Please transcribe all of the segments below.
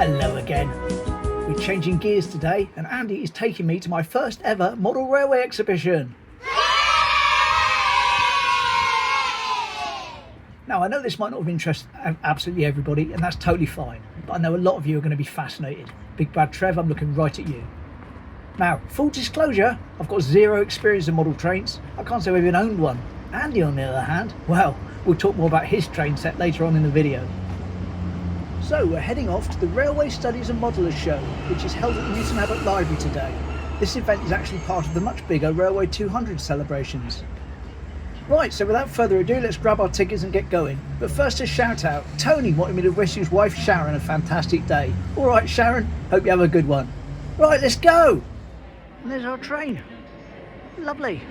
Hello again. We're changing gears today and Andy is taking me to my first ever model railway exhibition. Now I know this might not have interested absolutely everybody and that's totally fine, but I know a lot of you are going to be fascinated. Big Bad Trev, I'm looking right at you. Now, full disclosure, I've got zero experience in model trains. I can't say I've even owned one. Andy on the other hand, well, we'll talk more about his train set later on in the video. So we're heading off to the Railway Studies and Modelers Show, which is held at the Newton Abbot Library today. This event is actually part of the much bigger Railway 200 celebrations. Right, so without further ado, let's grab our tickets and get going. But first a shout out. Tony wanted me to wish his wife Sharon a fantastic day. Alright Sharon, hope you have a good one. Right, let's go! And there's our train. Lovely.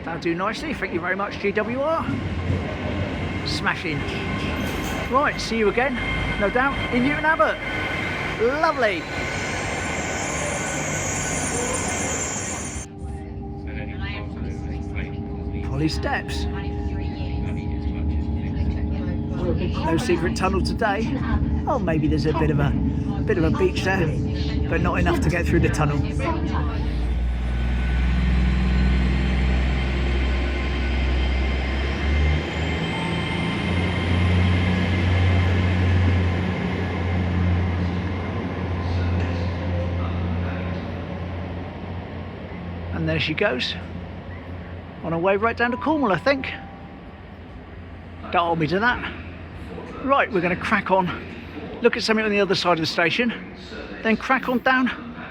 That'll do nicely, thank you very much GWR. Smashing. Right, see you again, no doubt, in Newton Abbot. Lovely. Polly steps. No secret tunnel today. Oh, maybe there's a bit of a beach there, but not enough to get through the tunnel. And there she goes, on her way right down to Cornwall, I think. Don't hold me to that. Right, we're going to crack on, look at something on the other side of the station, then crack on down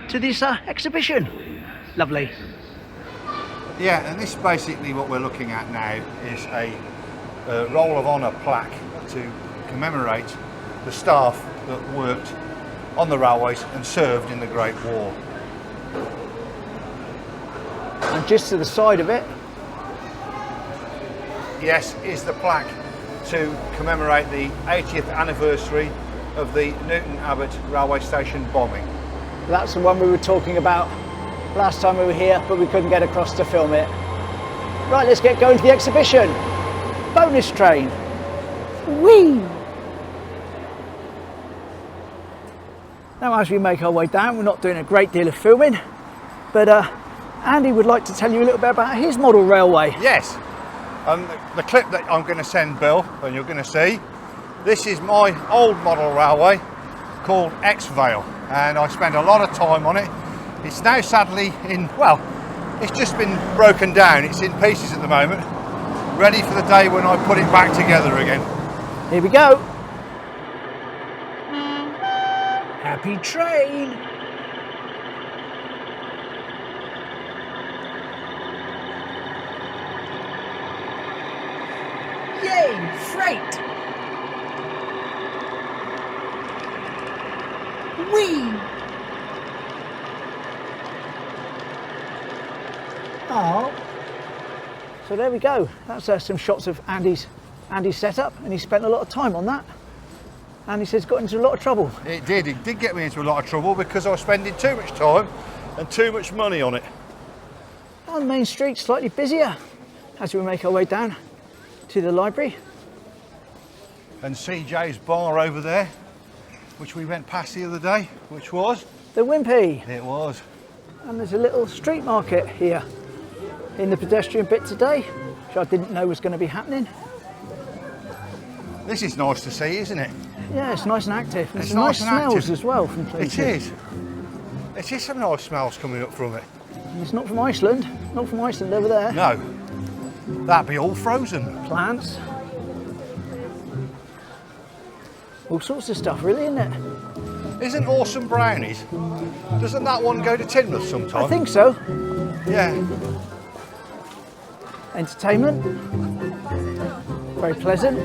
to this exhibition. Lovely. Yeah, and this is basically what we're looking at now is a Roll of Honour plaque to commemorate the staff that worked on the railways and served in the Great War. And just to the side of it, yes, is the plaque to commemorate the 80th anniversary of the Newton Abbot railway station bombing. That's the one we were talking about last time we were here, but we couldn't get across to film it. Right, let's get going to the exhibition. Bonus train. Whee! Now as we make our way down, we're not doing a great deal of filming, but Andy would like to tell you a little bit about his model railway. Yes, the clip that I'm going to send Bill, and you're going to see, this is my old model railway called Expo, and I spent a lot of time on it. It's now sadly it's just been broken down. It's in pieces at the moment, ready for the day when I put it back together again. Here we go. Happy train. Yay, freight! Whee! Oh, so there we go. That's some shots of Andy's setup, and he spent a lot of time on that. And he says got into a lot of trouble. It did get me into a lot of trouble because I was spending too much time and too much money on it. On Main Street, slightly busier as we make our way down to the library. And CJ's bar over there, which we went past the other day, which was? The Wimpy. It was. And there's a little street market here in the pedestrian bit today, which I didn't know was going to be happening. This is nice to see, isn't it? Yeah, it's nice and active. And it's some nice and smells active as well from places. It is. It is some nice smells coming up from it. And it's not from Iceland. Not from Iceland over there. No. That'd be all frozen. Plants. All sorts of stuff, really, isn't it? Isn't Awesome Brownies? Doesn't that one go to Teignmouth sometime? I think so. Yeah. Entertainment. Very pleasant.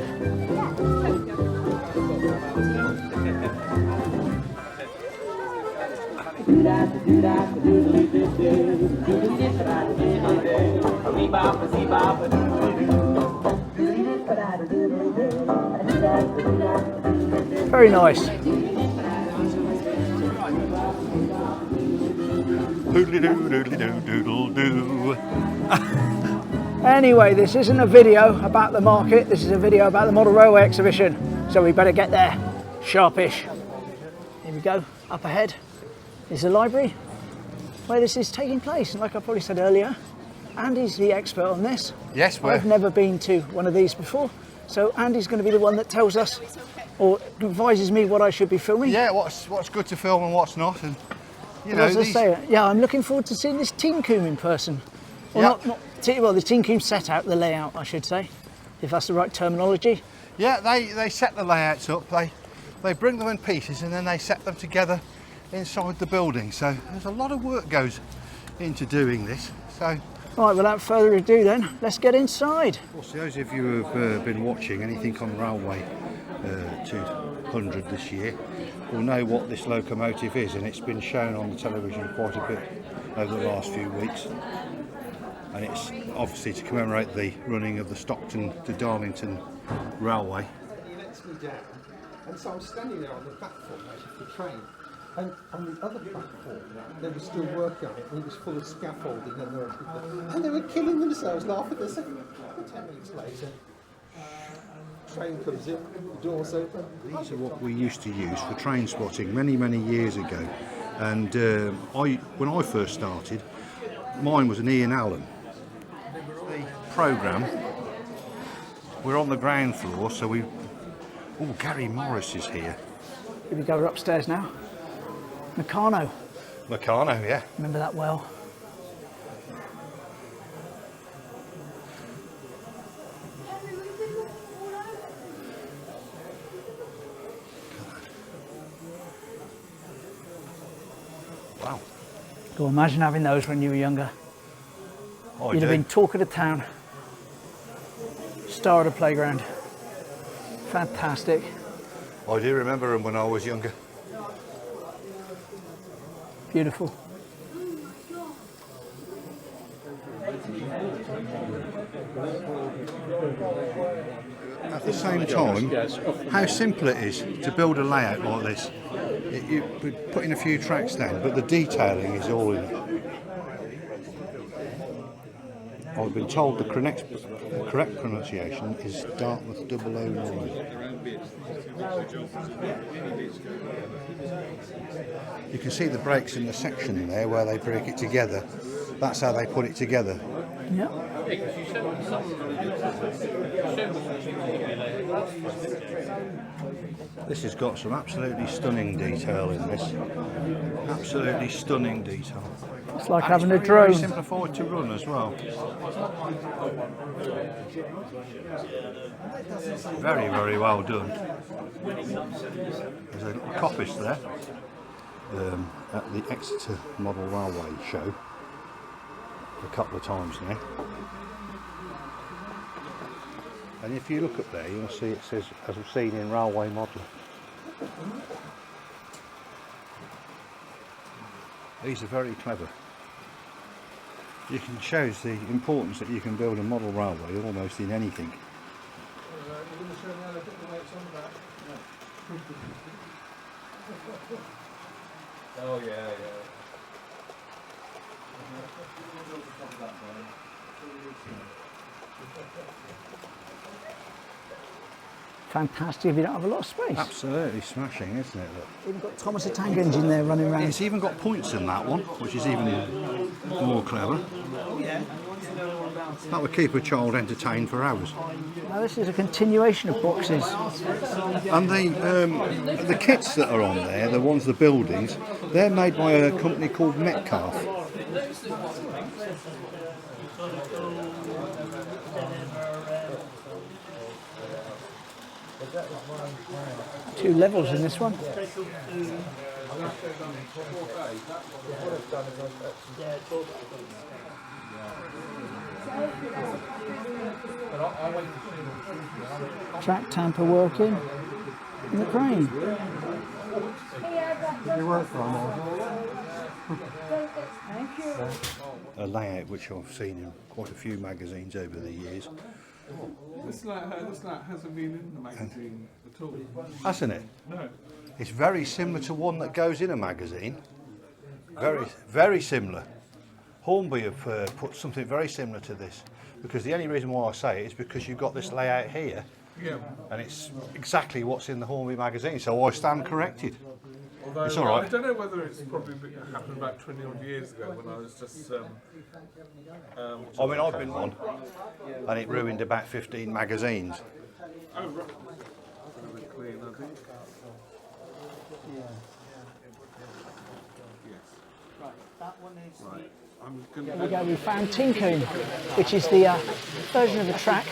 Very nice. Anyway, this isn't a video about the market, this is a video about the model railway exhibition, so we better get there sharpish. we go. Up ahead is the library where this is taking place. And like I probably said earlier, Andy's the expert on this. Yes, I've never been to one of these before. So Andy's going to be the one that tells us or advises me what I should be filming. Yeah, what's good to film and what's not. And you know, as I say, yeah, I'm looking forward to seeing this Teignmouth in person. Well, yeah. Well, the Teignmouth set out, the layout, I should say, if that's the right terminology. Yeah, they set the layouts up. They bring them in pieces and then they set them together inside the building. So there's a lot of work goes into doing this. So. Right, without further ado then, let's get inside. Well, so those of you who have been watching anything on Railway 200 this year will know what this locomotive is, and it's been shown on the television quite a bit over the last few weeks. And it's obviously to commemorate the running of the Stockton to Darlington Railway. He lets me down, and so I'm standing there on the platform waiting for the train. And on the other platform, they were still working on it, and it was full of scaffolding, and they were killing themselves laughing. They said, 10 minutes later, train comes in, the doors open. These are what we used to use for train spotting many years ago. And when I first started, mine was an Ian Allen. The programme, we're on the ground floor, so Gary Morris is here. Here we go, we're upstairs now. Meccano. Meccano, yeah. Remember that well. Wow. Go imagine having those when you were younger. You'd have been talk of the town. Star of the playground. Fantastic. I do remember them when I was younger. Beautiful. At the same time, how simple it is to build a layout like this. You put in a few tracks down, but the detailing is all in it. I've been told the correct pronunciation is Dartmouth 009. You can see the breaks in the section there where they break it together. That's how they put it together. Yeah. This has got some absolutely stunning detail in this. Absolutely stunning detail. It's like and having a it's drone. very simplified to run as well. Very well done. There's a little coppice there at the Exeter Model Railway show a couple of times now. And if you look up there, you'll see it says, as we've seen in Railway Model. These are very clever. You can show the importance that you can build a model railway almost in anything. Oh yeah. Fantastic if you don't have a lot of space. Absolutely smashing, isn't it? Look. Even got Thomas the Tank Engine there running around. It's even got points in that one, which is even more clever. That would keep a child entertained for hours. Now this is a continuation of boxes. And the kits that are on there, the ones, the buildings, they're made by a company called Metcalf. 2 levels in this one. Track tamper working and the crane. A layout which I've seen in quite a few magazines over the years. This light hasn't been in the magazine at all. Hasn't it? No. It's very similar to one that goes in a magazine. Very similar. Hornby have put something very similar to this, because the only reason why I say it is because you've got this layout here, Yeah. and it's exactly what's in the Hornby magazine, so I stand corrected. Although It's all right. I don't know whether it's probably happened about 20 odd years ago when I was just. I mean, I've been one, and it ruined about 15 magazines. Oh, right. Really clean, I think. Yes. Right, that one is. Right. I'm going There we go, we found Teignmouth, which is the version of the track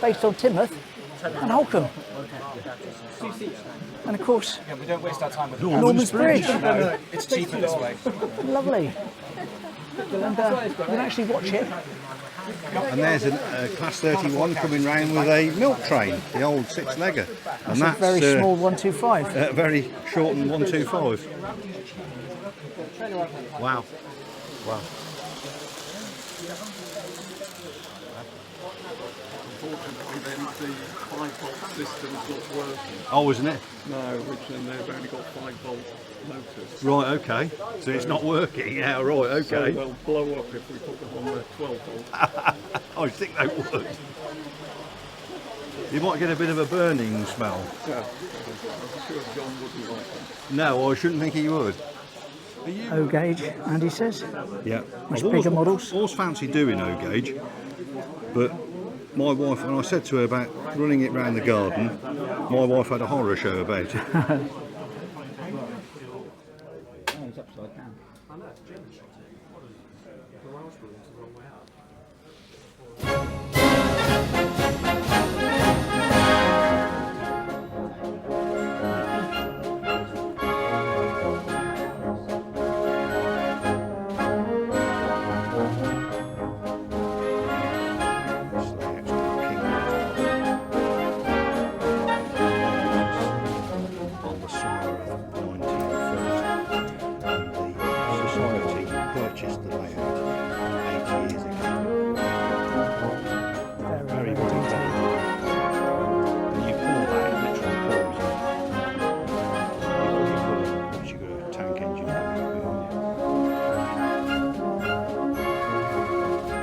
based on Teignmouth and Holcombe. And of course, Yeah, we don't waste our time with Norman's Bridge. No, it's cheaper this way. Lovely. And you can actually watch it. And there's a Class 31 coming round with a milk train, the old six-legger. And That's a very small 125. very shortened 125. Wow. Wow. Unfortunately, then the 5-volt system's not working. Oh, isn't it? No, which then they've only got 5-volt motors. Right, okay. So it's not working. Yeah, right, So okay. they'll blow up if we put them on the 12-volt. I think they would. You might get a bit of a burning smell. Yeah, I'm sure John wouldn't like them. No, I shouldn't think he would. O gauge, Andy says. Yeah. Much I've bigger models. always fancied doing O gauge, but my wife, when I said to her about running it round the garden, my wife had a horror show about it. It's upside down. On the summer of 1940, and the society purchased the layout 8 years ago. Very, very detailed. And you pour that, it literally pours in. You've got a tank engine.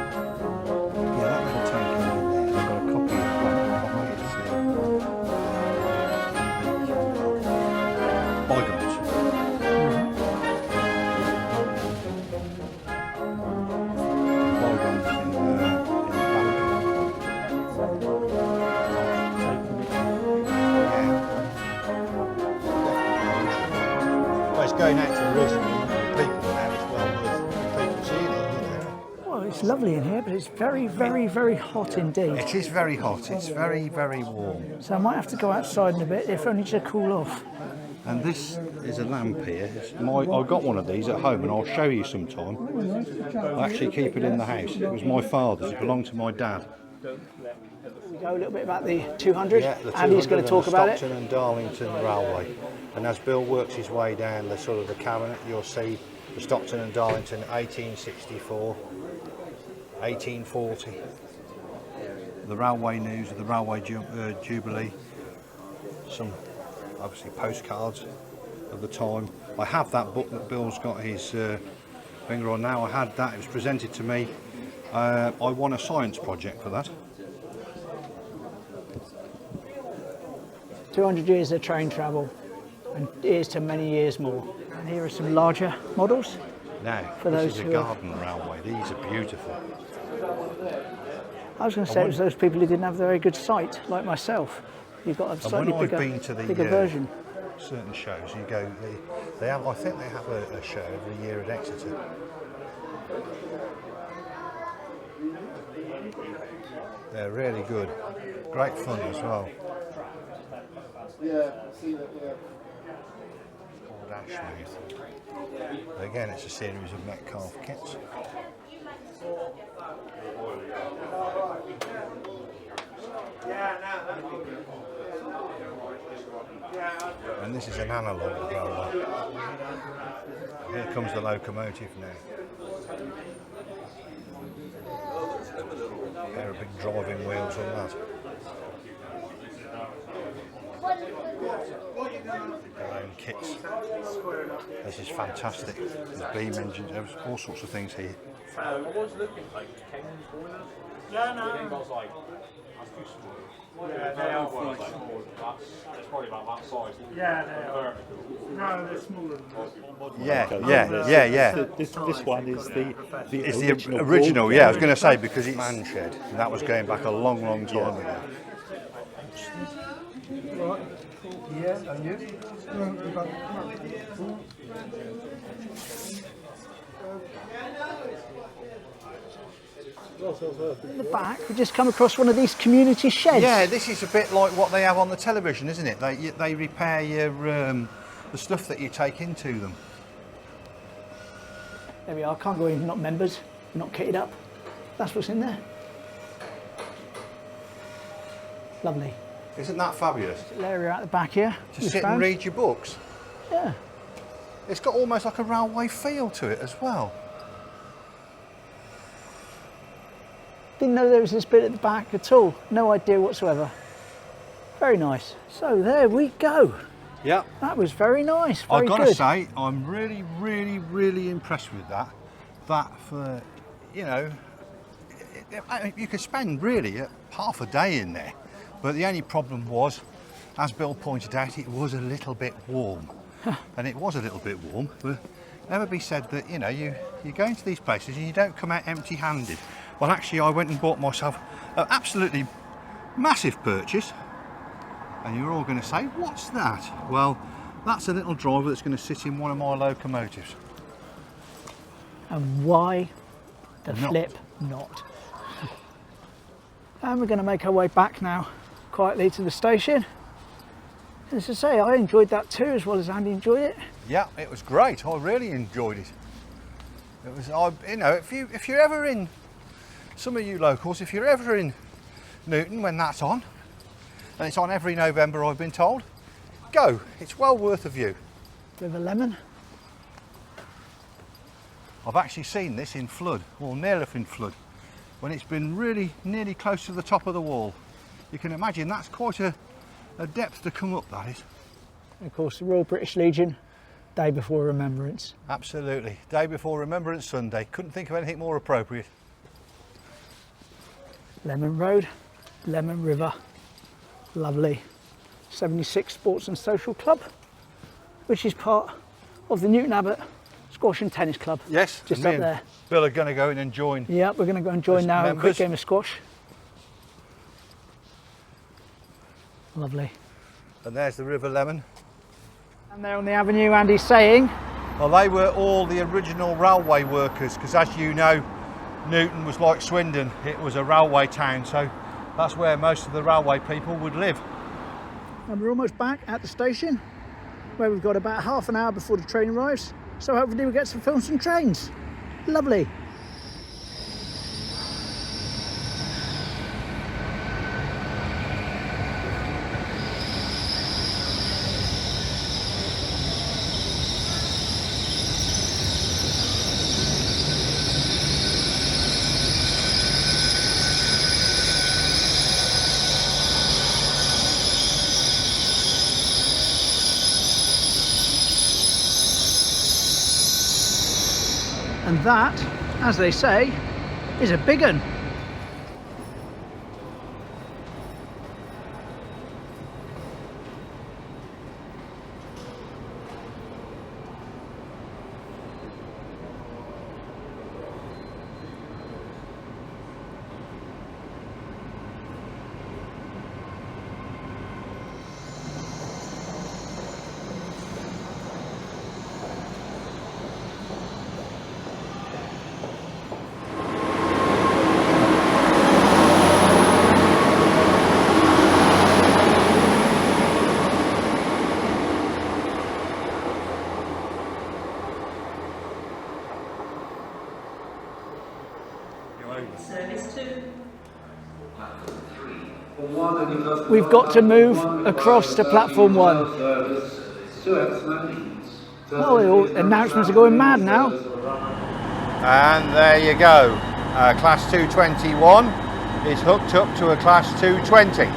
Yeah, that little tank engine there, they've got a copy of that. Bygones. Bygones in Well, it's going out to reasonable people now. It's well worth people seeing it, you know. Well, it's lovely in here, but it's very, very, very hot indeed. It is very hot. It's very, very warm. So I might have to go outside in a bit, if only to cool off. And this is a lamp here. I got one of these at home, and I'll show you sometime. I actually keep it in the house. It was my father's. It belonged to my dad. We go a little bit about the 200. Yeah, the Andy's 200 going to talk and the about it. Stockton and Darlington Railway. And as Bill works his way down the sort of the cabinet, you'll see the Stockton and Darlington 1864, 1840. The railway news of the railway jubilee. Some obviously postcards of the time. I have that book that Bill's got his finger on now. I had that. It was presented to me. I won a science project for that. 200 years of train travel, and here's to many years more. And here are some larger models. Now, For this those is a who are- garden railway. These are beautiful. I was going to say it was those people who didn't have a very good sight, like myself. You've got a And slightly when I've bigger, been to the bigger version. certain shows, you go. They have. I think they have a show every year at Exeter. They're really good. Great fun as well. Yeah, see that, yeah. Old Ashmouth. Again, it's a series of Metcalf kits. And this is an analogue railway. Here comes the locomotive now. A pair of big driving wheels on that. Their own kits. This is fantastic. There's beam engines, there's all sorts of things here. What was looking like? Yeah, no. Then goes like, that's too small. Yeah, they are quite small. That's probably about that size. Yeah, they are. No, they're smaller than that. Yeah. This one is the It's the original, yeah, I was going to say, because it's man shed, and that was going back a long, long time ago. Right. Yeah, and you? In the back, we just come across one of these community sheds. Yeah, this is a bit like what they have on the television, isn't it? They repair your the stuff that you take into them. There we are, can't go in, not members, not kitted up. That's what's in there. Lovely. Isn't that fabulous? Little area out the back here. To just sit found. and read your books. Yeah. It's got almost like a railway feel to it as well. Didn't know there was this bit at the back at all. No idea whatsoever. Very nice. So there we go. Yeah. That was very nice. Very I've got to good. say, I'm really, really, really impressed with that. That for, you know, you could spend really half a day in there. But the only problem was, as Bill pointed out, it was a little bit warm. And it was a little bit warm. But never be said that, you know, you go into these places and you don't come out empty-handed. Well, actually, I went and bought myself an absolutely massive purchase. And you're all going to say, what's that? Well, that's a little driver that's going to sit in one of my locomotives. And why the Not. flip not? And we're going to make our way back now, quietly to the station. As I say, I enjoyed that too, as well as Andy enjoyed it. Yeah, it was great. I really enjoyed it. It was, you know, if you're ever in, some of you locals, if you're ever in Newton when that's on, and it's on every November, I've been told, go. It's well worth a view. River Lemon. I've actually seen this in flood, or near enough in flood, when it's been really nearly close to the top of the wall. You can imagine that's quite a depth to come up, that is. And of course, the Royal British Legion, day before Remembrance. Absolutely. Day before Remembrance Sunday. Couldn't think of anything more appropriate. Lemon Road, Lemon River. Lovely. 76 Sports and Social Club, which is part of the Newton Abbot Squash and Tennis Club. Yes, just me up and there. Bill are going to go in and join. Yeah, we're going to go and join As now. A quick members. game of squash. Lovely. And there's the River Lemon. And there on the avenue, Andy's saying, Well, they were all the original railway workers, because as you know, Newton was like Swindon. It was a railway town, so that's where most of the railway people would live. and we're almost back at the station, where we've got about half an hour before the train arrives. So hopefully we get to film some trains. Lovely. And that, as they say, is a big un. We've got to move across to platform 1. Oh, the announcements are going mad now. And there you go. Class 221 is hooked up to a Class 220.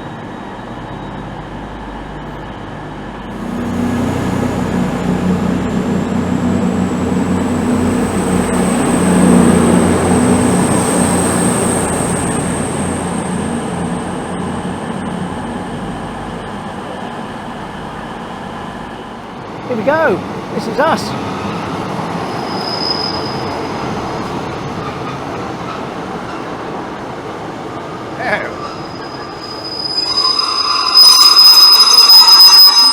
Here we go. This is us.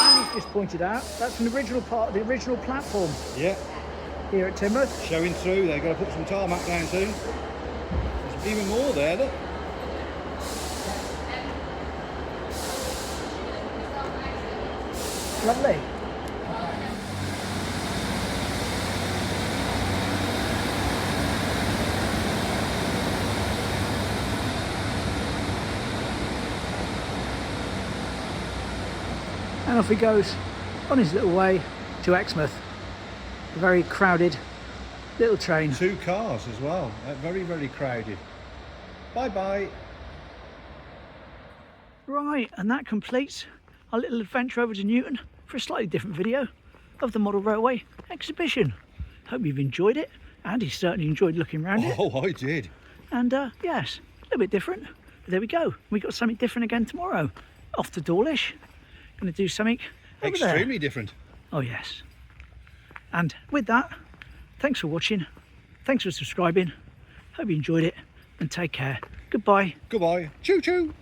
Andy's just pointed out that's an original part of the original platform Yeah, here at Teignmouth. showing through. They've got to put some tarmac down soon. There's even more there, look. Lovely. And off he goes on his little way to Exmouth. A very crowded little train. 2 cars as well. Very, very crowded. Bye-bye. Right, and that completes our little adventure over to Newton for a slightly different video of the Model Railway exhibition. Hope you've enjoyed it. Andy certainly enjoyed looking around it. Oh, I did. And yes, a little bit different. But there we go. We got something different again tomorrow. Off to Dawlish. Going to do something over there. Extremely different. Oh yes. And with that, thanks for watching. Thanks for subscribing. Hope you enjoyed it and take care. Goodbye. Goodbye. Choo-choo.